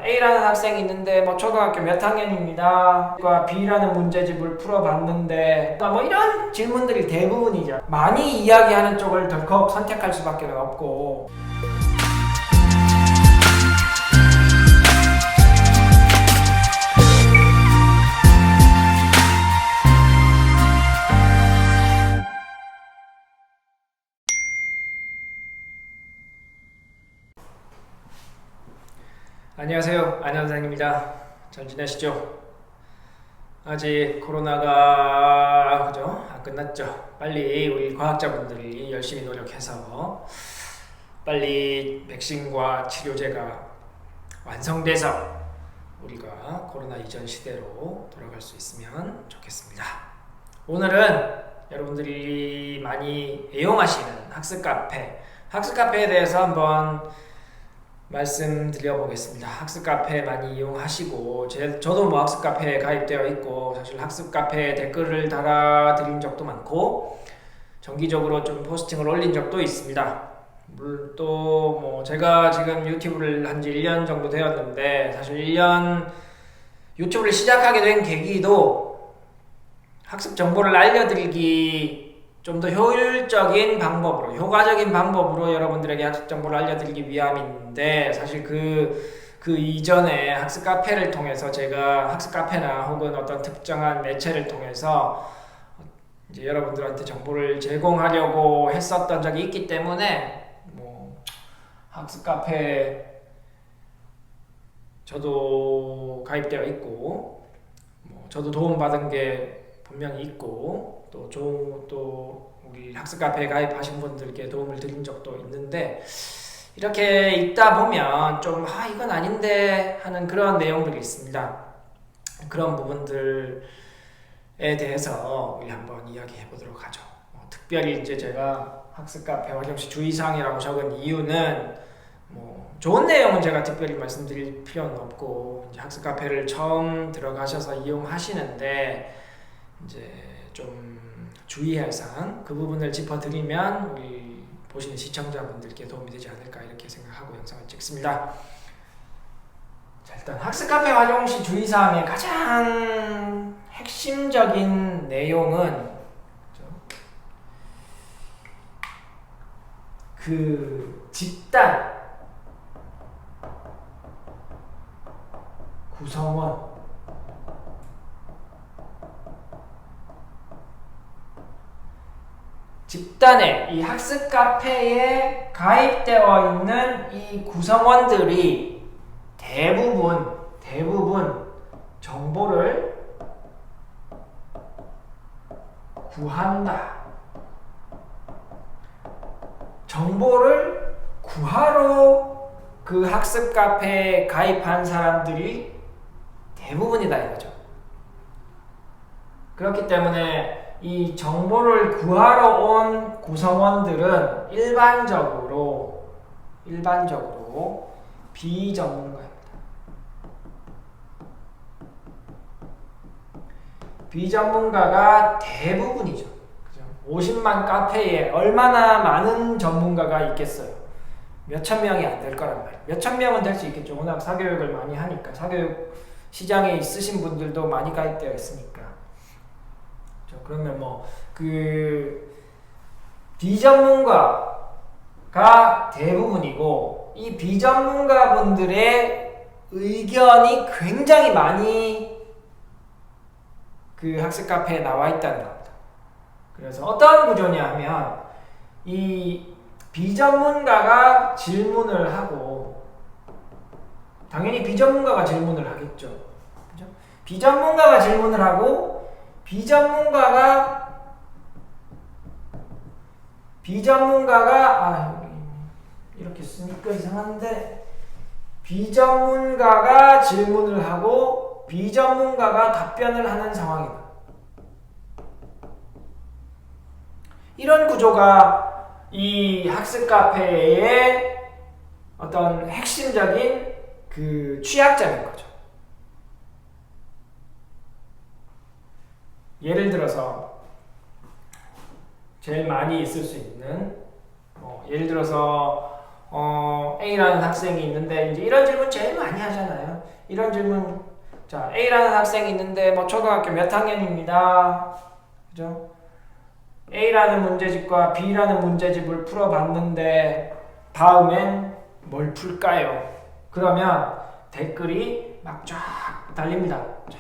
A라는 학생이 있는데 뭐 초등학교 몇 학년입니다. B라는 문제집을 풀어봤는데 뭐 이런 질문들이 대부분이죠. 많이 이야기하는 쪽을 덜컥 선택할 수밖에 없고. 안녕하세요, 안현상입니다. 잘 지내시죠? 아직 코로나가 안 끝났죠. 빨리 우리 과학자분들이 열심히 노력해서 빨리 백신과 치료제가 완성돼서 우리가 코로나 이전 시대로 돌아갈 수 있으면 좋겠습니다. 오늘은 여러분들이 많이 애용하시는 학습 카페에 대해서 한번 말씀드려 보겠습니다. 학습 카페 많이 이용하시고 저도 뭐 학습 카페에 가입되어 있고 사실 학습 카페에 댓글을 달아드린 적도 많고 정기적으로 좀 포스팅을 올린 적도 있습니다. 또 뭐 제가 지금 유튜브를 한 지 1년 정도 되었는데 사실 1년 유튜브를 시작하게 된 계기도 학습 정보를 알려드리기 좀 더 효과적인 방법으로 여러분들에게 학습 정보를 알려드리기 위함인데 사실 그 이전에 학습 카페를 통해서 제가 학습 카페나 혹은 어떤 특정한 매체를 통해서 이제 여러분들한테 정보를 제공하려고 했었던 적이 있기 때문에 뭐 학습 카페 저도 가입되어 있고 뭐 저도 도움 받은 게 분명히 있고 또 우리 학습 카페에 가입하신 분들께 도움을 드린 적도 있는데 이렇게 있다 보면 좀 이건 아닌데 하는 그런 내용들이 있습니다. 그런 부분들에 대해서 우리 한번 이야기해 보도록 하죠. 특별히 이제 제가 학습 카페 활용시 주의사항이라고 적은 이유는 뭐 좋은 내용은 제가 특별히 말씀드릴 필요는 없고 이제 학습 카페를 처음 들어가셔서 이용하시는데 이제 좀 주의할 사항 그 부분을 짚어드리면 우리 보시는 시청자분들께 도움이 되지 않을까 이렇게 생각하고 영상을 찍습니다. 자, 일단 학습 카페 활용 시 주의사항의 가장 핵심적인 내용은 그 집단 구성원 집단에 이 학습 카페에 가입되어 있는 이 구성원들이 대부분 정보를 구한다. 정보를 구하러 그 학습 카페에 가입한 사람들이 대부분이다 이거죠. 그렇기 때문에 이 정보를 구하러 온 구성원들은 일반적으로 비전문가입니다. 비전문가가 대부분이죠. 그죠? 50만 카페에 얼마나 많은 전문가가 있겠어요? 몇천 명이 안 될 거란 말이에요. 몇천 명은 될 수 있겠죠. 워낙 사교육을 많이 하니까. 사교육 시장에 있으신 분들도 많이 가입되어 있으니까. 그러면 그 비전문가가 대부분이고 이 비전문가분들의 의견이 굉장히 많이 그 학습 카페에 나와 있다는 겁니다. 그래서 어떤 구조냐 하면 이 비전문가가 질문을 하고 당연히 비전문가가 질문을 하겠죠. 그죠? 비전문가가 질문을 하고 비전문가가 이렇게 쓰니까 이상한데 비전문가가 질문을 하고 비전문가가 답변을 하는 상황이다. 이런 구조가 이 학습 카페의 어떤 핵심적인 그 취약점인 거죠. 예를 들어서 제일 많이 있을 수 있는 예를 들어서 A라는 학생이 있는데 이제 이런 질문 제일 많이 하잖아요. 이런 질문. 자, A라는 학생이 있는데 뭐 초등학교 몇 학년입니다. 그죠? A라는 문제집과 B라는 문제집을 풀어봤는데 다음엔 뭘 풀까요? 그러면 댓글이 막 쫙 달립니다. 쫙.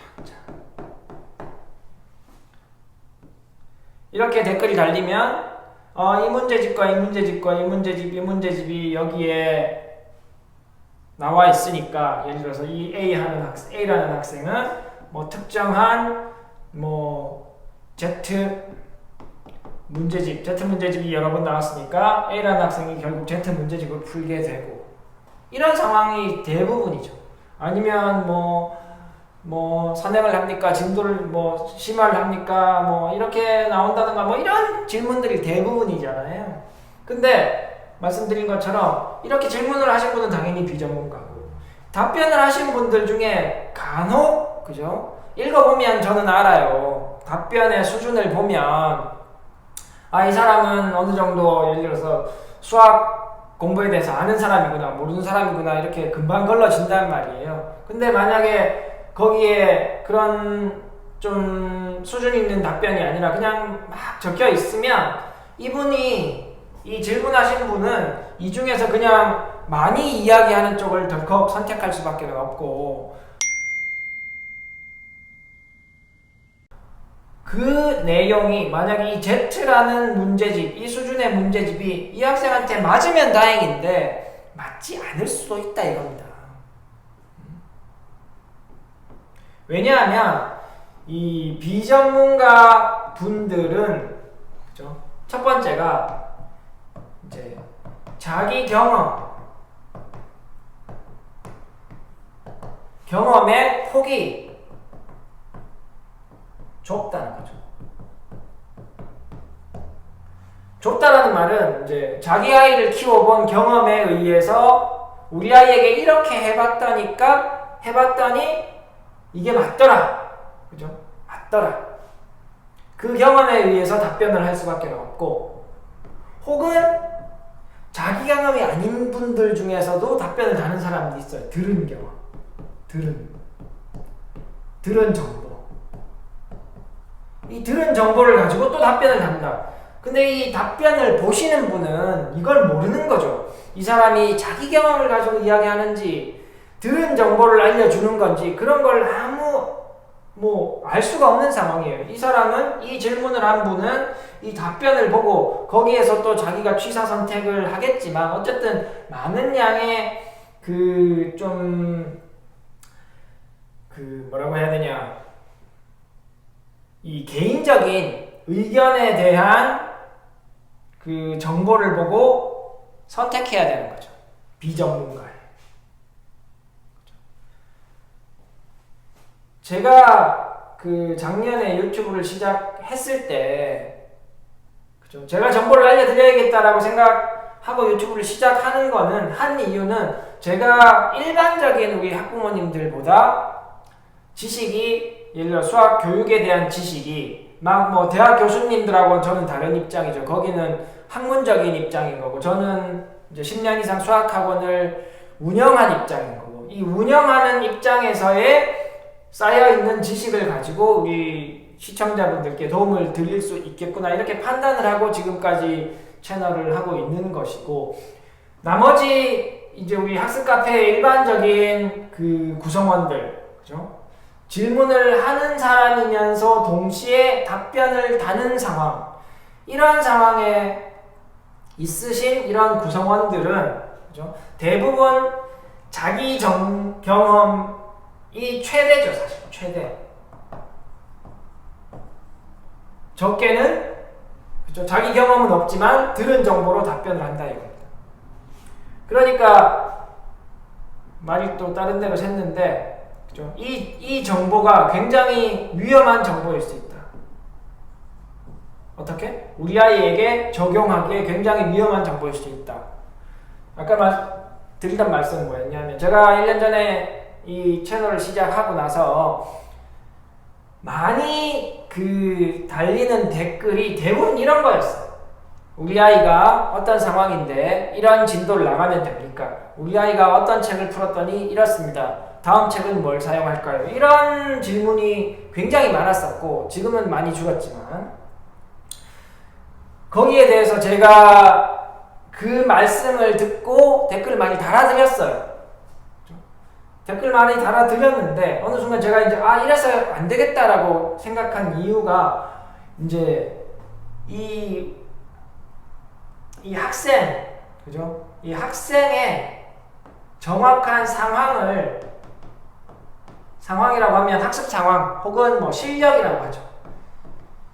이렇게 댓글이 달리면 이 문제집과 이 문제집과 이 문제집, 이 문제집이 여기에 나와 있으니까, 예를 들어서 이 A라는 학생은 뭐 특정한 뭐 Z 문제집이 여러 번 나왔으니까 A라는 학생이 결국 Z 문제집을 풀게 되고, 이런 상황이 대부분이죠. 아니면 뭐 선행을 합니까? 진도를 뭐 심화를 합니까? 뭐 이렇게 나온다든가 뭐 이런 질문들이 대부분이잖아요. 근데 말씀드린 것처럼 이렇게 질문을 하신 분은 당연히 비전문가고, 답변을 하신 분들 중에 간혹, 그죠? 읽어보면 저는 알아요. 답변의 수준을 보면 이 사람은 어느 정도, 예를 들어서 수학 공부에 대해서 아는 사람이구나, 모르는 사람이구나, 이렇게 금방 걸러진단 말이에요. 근데 만약에 거기에 그런 좀 수준 있는 답변이 아니라 그냥 막 적혀 있으면, 이 질문하신 분은 이 중에서 그냥 많이 이야기하는 쪽을 덜컥 선택할 수밖에 없고, 그 내용이 만약에 이 Z라는 문제집, 이 수준의 문제집이 이 학생한테 맞으면 다행인데 맞지 않을 수도 있다 이겁니다. 왜냐하면 이 비전문가 분들은, 그죠? 첫 번째가 이제 자기 경험의 폭이 좁다는 거죠. 좁다라는 말은 이제 자기 아이를 키워본 경험에 의해서 우리 아이에게 이렇게 해봤더니 이게 맞더라. 그죠? 맞더라. 그 경험에 의해서 답변을 할 수밖에 없고, 혹은 자기 경험이 아닌 분들 중에서도 답변을 다는 사람이 있어요. 들은 경험. 들은 정보. 이 들은 정보를 가지고 또 답변을 한다. 근데 이 답변을 보시는 분은 이걸 모르는 거죠. 이 사람이 자기 경험을 가지고 이야기하는지, 들은 정보를 알려주는 건지, 그런 걸 알 수가 없는 상황이에요. 이 사람은, 이 질문을 한 분은 이 답변을 보고 거기에서 또 자기가 취사 선택을 하겠지만, 어쨌든 많은 양의 뭐라고 해야 되냐, 이 개인적인 의견에 대한 그 정보를 보고 선택해야 되는 거죠. 비전문가에. 제가 작년에 유튜브를 시작했을 때, 그죠? 제가 정보를 알려드려야겠다라고 생각하고 유튜브를 시작하는 거는, 한 이유는 제가 일반적인 우리 학부모님들보다 지식이, 예를 들어 수학 교육에 대한 지식이 대학 교수님들하고는 저는 다른 입장이죠. 거기는 학문적인 입장인 거고, 저는 이제 10년 이상 수학학원을 운영한 입장인 거고, 이 운영하는 입장에서의 쌓여있는 지식을 가지고 우리 시청자분들께 도움을 드릴 수 있겠구나, 이렇게 판단을 하고 지금까지 채널을 하고 있는 것이고, 나머지 이제 우리 학습 카페의 일반적인 구성원들, 그죠? 질문을 하는 사람이면서 동시에 답변을 다는 상황, 이러한 상황에 있으신 이런 구성원들은, 그죠? 대부분 자기 경험이 최대죠, 사실. 최대. 적게는, 그죠? 자기 경험은 없지만 들은 정보로 답변을 한다 이겁니다. 그러니까 말이 또 다른 데로 샜는데, 그죠? 이 정보가 굉장히 위험한 정보일 수 있다. 어떻게? 우리 아이에게 적용하기에 굉장히 위험한 정보일 수 있다. 아까 드리던 말씀은 뭐였냐면, 제가 1년 전에 이 채널을 시작하고 나서 많이 달리는 댓글이 대부분 이런 거였어요. 우리 아이가 어떤 상황인데 이런 진도를 나가면 됩니까? 우리 아이가 어떤 책을 풀었더니 이렇습니다. 다음 책은 뭘 사용할까요? 이런 질문이 굉장히 많았었고 지금은 많이 줄었지만 거기에 대해서 제가 그 말씀을 듣고 댓글을 많이 달아드렸어요. 댓글 많이 달아드렸는데 어느 순간 제가 이제 이래서 안 되겠다라고 생각한 이유가 이제 이 학생, 그죠? 이 학생의 정확한 상황이라고 하면 학습 상황 혹은 뭐 실력이라고 하죠.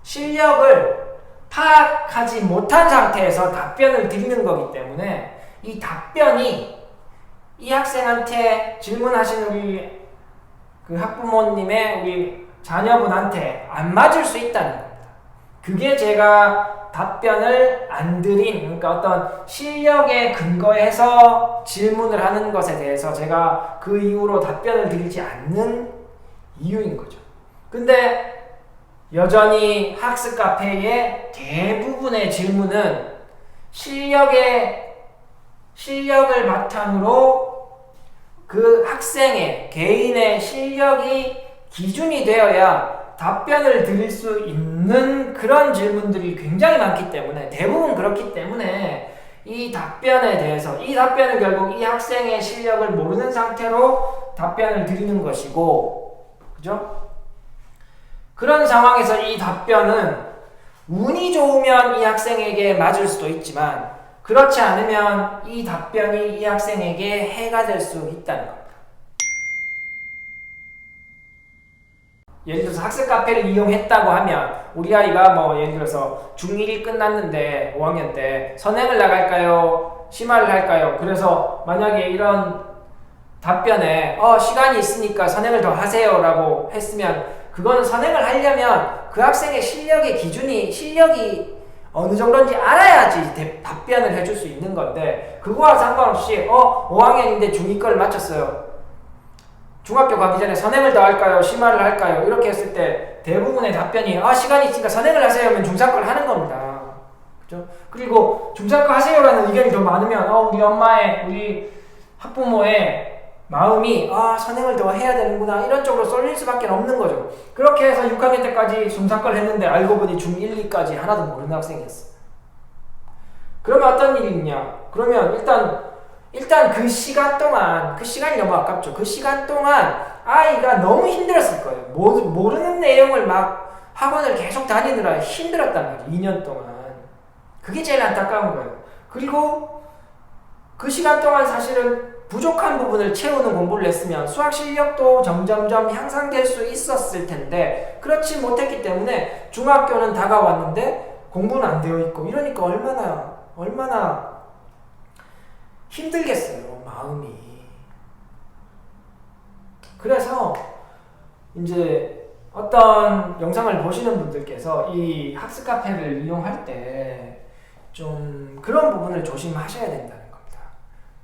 실력을 파악하지 못한 상태에서 답변을 드리는 거기 때문에 이 답변이 이 학생한테 질문하신 우리 그 학부모님의 우리 자녀분한테 안 맞을 수 있다는 겁니다. 그게 제가 답변을 안 드린, 그러니까 어떤 실력에 근거해서 질문을 하는 것에 대해서 제가 그 이후로 답변을 드리지 않는 이유인 거죠. 근데 여전히 학습 카페의 대부분의 질문은 실력을 바탕으로 그 학생의 개인의 실력이 기준이 되어야 답변을 드릴 수 있는 그런 질문들이 굉장히 많기 때문에 대부분 그렇기 때문에 이 답변은 결국 이 학생의 실력을 모르는 상태로 답변을 드리는 것이고, 그죠? 그런 상황에서 이 답변은 운이 좋으면 이 학생에게 맞을 수도 있지만 그렇지 않으면 이 답변이 이 학생에게 해가 될 수 있다는 겁니다. 예를 들어서 학습 카페를 이용했다고 하면 우리 아이가 뭐 예를 들어서 중1이 끝났는데 5학년 때 선행을 나갈까요? 심화를 할까요? 그래서 만약에 이런 답변에 시간이 있으니까 선행을 더 하세요 라고 했으면 그거는 선행을 하려면 그 학생의 실력이 어느 정도인지 알아야지 답변을 해줄 수 있는 건데 그거와 상관없이 5학년인데 중2 걸 마쳤어요. 중학교 가기 전에 선행을 더 할까요? 심화를 할까요? 이렇게 했을 때 대부분의 답변이 시간이 있으니까 선행을 하세요 하면 중3 걸 하는 겁니다. 그죠? 그리고 중3 거 하세요라는 의견이 더 많으면 우리 학부모의 마음이 선행을 더 해야 되는구나 이런 쪽으로 쏠릴 수밖에 없는 거죠. 그렇게 해서 6학년 때까지 중3 걸 했는데 알고 보니 중1, 2까지 하나도 모르는 학생이었어. 그러면 어떤 일이 있냐? 그러면 일단 그 시간이 너무 아깝죠. 그 시간 동안 아이가 너무 힘들었을 거예요. 모르는 내용을 막 학원을 계속 다니느라 힘들었단 말이에요. 2년 동안. 그게 제일 안타까운 거예요. 그리고 그 시간 동안 사실은 부족한 부분을 채우는 공부를 했으면 수학 실력도 점점점 향상될 수 있었을 텐데 그렇지 못했기 때문에 중학교는 다가왔는데 공부는 안 되어 있고 이러니까 얼마나 힘들겠어요, 마음이. 그래서 이제 어떤 영상을 보시는 분들께서 이 학습 카페를 이용할 때 좀 그런 부분을 조심하셔야 된다는 겁니다.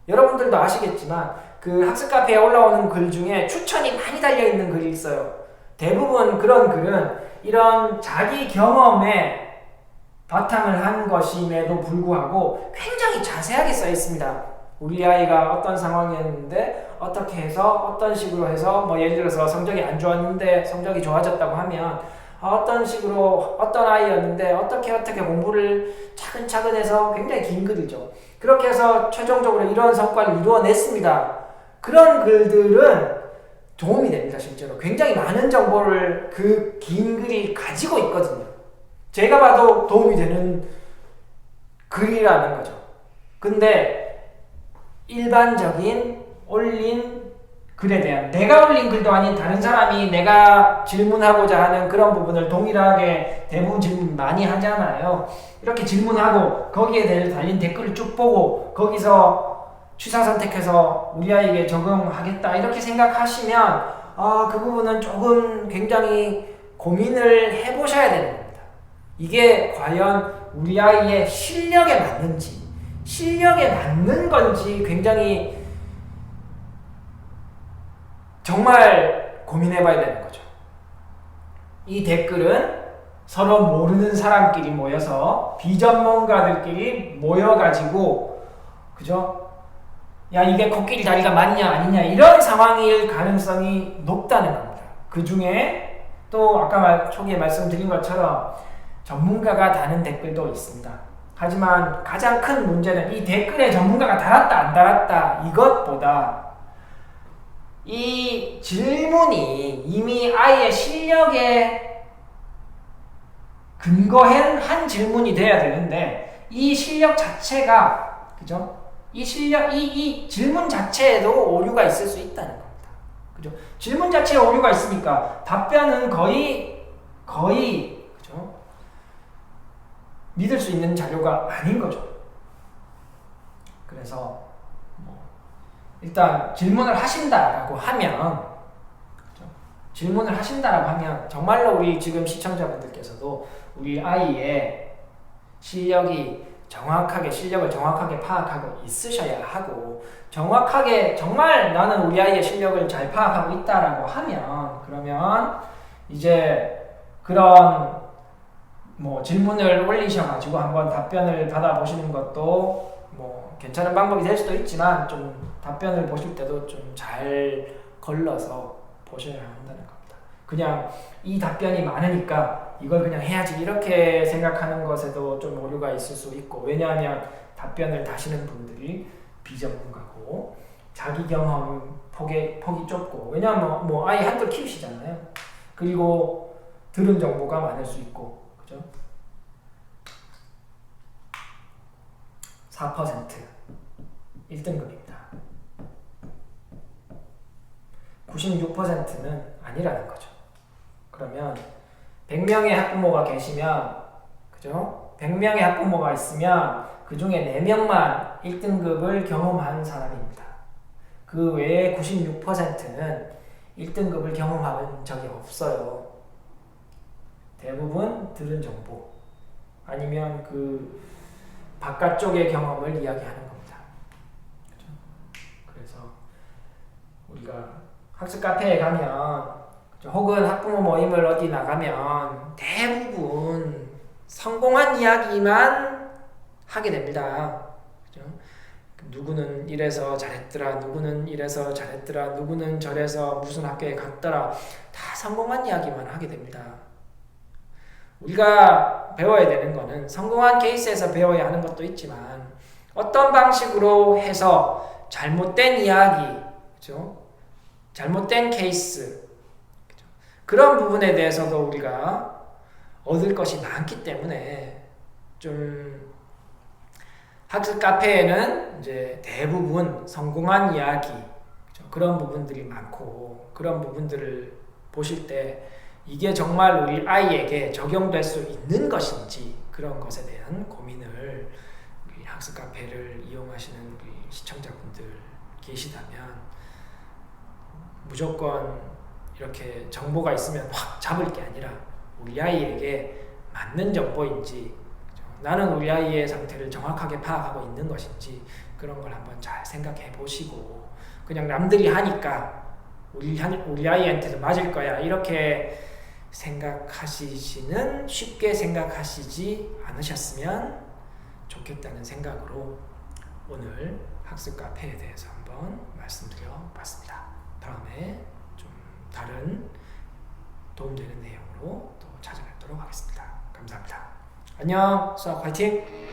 여러분들도 아시겠지만 그 학습 카페에 올라오는 글 중에 추천이 많이 달려있는 글이 있어요. 대부분 그런 글은 이런 자기 경험에 바탕을 한 것임에도 불구하고 굉장히 자세하게 써 있습니다. 우리 아이가 어떤 상황이었는데 어떻게 해서 어떤 식으로 해서 뭐 예를 들어서 성적이 안 좋았는데 성적이 좋아졌다고 하면 어떤 식으로 어떤 아이였는데 어떻게 공부를 차근차근 해서 굉장히 긴 글이죠. 그렇게 해서 최종적으로 이런 성과를 이루어냈습니다. 그런 글들은 도움이 됩니다. 실제로 굉장히 많은 정보를 그 긴 글이 가지고 있거든요. 제가 봐도 도움이 되는 글이라는 거죠. 근데 일반적인 올린 글에 대한 내가 올린 글도 아닌 다른 사람이 내가 질문하고자 하는 그런 부분을 동일하게 대부분 질문 많이 하잖아요. 이렇게 질문하고 거기에 대해서 달린 댓글을 쭉 보고 거기서 취사 선택해서 우리 아이에게 적용하겠다 이렇게 생각하시면 그 부분은 조금 굉장히 고민을 해보셔야 되는 겁니다. 이게 과연 우리 아이의 실력에 맞는지 실력에 맞는 건지 굉장히 정말 고민해봐야 되는 거죠. 이 댓글은 서로 모르는 사람끼리 모여서 비전문가들끼리 모여가지고 그죠? 야 이게 코끼리 다리가 맞냐 아니냐 이런 상황일 가능성이 높다는 겁니다. 그 중에 또 아까 초기에 말씀드린 것처럼 전문가가 다는 댓글도 있습니다. 하지만 가장 큰 문제는 이 댓글에 전문가가 달았다 안 달았다 이것보다 이 질문이 이미 아이의 실력에 근거한 질문이 돼야 되는데 이 실력 자체가 그죠? 이 질문 자체에도 오류가 있을 수 있다는 겁니다. 그죠? 질문 자체에 오류가 있으니까 답변은 거의 그죠? 믿을 수 있는 자료가 아닌 거죠. 그래서 일단 질문을 하신다라고 하면 그죠? 질문을 하신다라고 하면 정말로 우리 지금 시청자분들께서도 우리 아이의 실력을 정확하게 파악하고 있으셔야 하고 정확하게 정말 나는 우리 아이의 실력을 잘 파악하고 있다라고 하면 그러면 이제 그런 질문을 올리셔가지고 한번 답변을 받아보시는 것도 괜찮은 방법이 될 수도 있지만 좀 답변을 보실 때도 좀 잘 걸러서 보셔야 한다는 겁니다. 그냥 이 답변이 많으니까 이걸 그냥 해야지 이렇게 생각하는 것에도 좀 오류가 있을 수 있고 왜냐하면 답변을 다시는 분들이 비전문가고 자기 경험 폭이 좁고 왜냐하면 아이 한둘 키우시잖아요. 그리고 들은 정보가 많을 수 있고 그죠? 4% 1등급입니다. 96%는 아니라는 거죠. 그러면 100명의 학부모가 계시면 그죠? 100명의 학부모가 있으면 그 중에 4명만 1등급을 경험한 사람입니다. 그 외에 96%는 1등급을 경험한 적이 없어요. 대부분 들은 정보 아니면 그 바깥쪽의 경험을 이야기하는 겁니다. 그렇죠? 그래서 우리가 학습 카페에 가면 혹은 학부모 모임을 어디 나가면 대부분 성공한 이야기만 하게 됩니다. 그렇죠? 누구는 이래서 잘했더라, 누구는 이래서 잘했더라, 누구는 저래서 무슨 학교에 갔더라 다 성공한 이야기만 하게 됩니다. 우리가 배워야 되는 거는 성공한 케이스에서 배워야 하는 것도 있지만 어떤 방식으로 해서 잘못된 이야기, 그렇죠? 잘못된 케이스 그렇죠? 그런 부분에 대해서도 우리가 얻을 것이 많기 때문에 좀 학습 카페에는 이제 대부분 성공한 이야기 그렇죠? 그런 부분들이 많고 그런 부분들을 보실 때 이게 정말 우리 아이에게 적용될 수 있는 것인지 그런 것에 대한 고민을 우리 학습 카페를 이용하시는 우리 시청자분들 계시다면 무조건 이렇게 정보가 있으면 확 잡을 게 아니라 우리 아이에게 맞는 정보인지 나는 우리 아이의 상태를 정확하게 파악하고 있는 것인지 그런 걸 한번 잘 생각해 보시고 그냥 남들이 하니까 우리 아이한테도 맞을 거야 이렇게 쉽게 생각하시지 않으셨으면 좋겠다는 생각으로 오늘 학습 카페에 대해서 한번 말씀드려 봤습니다. 다음에 좀 다른 도움되는 내용으로 또 찾아뵙도록 하겠습니다. 감사합니다. 안녕, 수학 화이팅!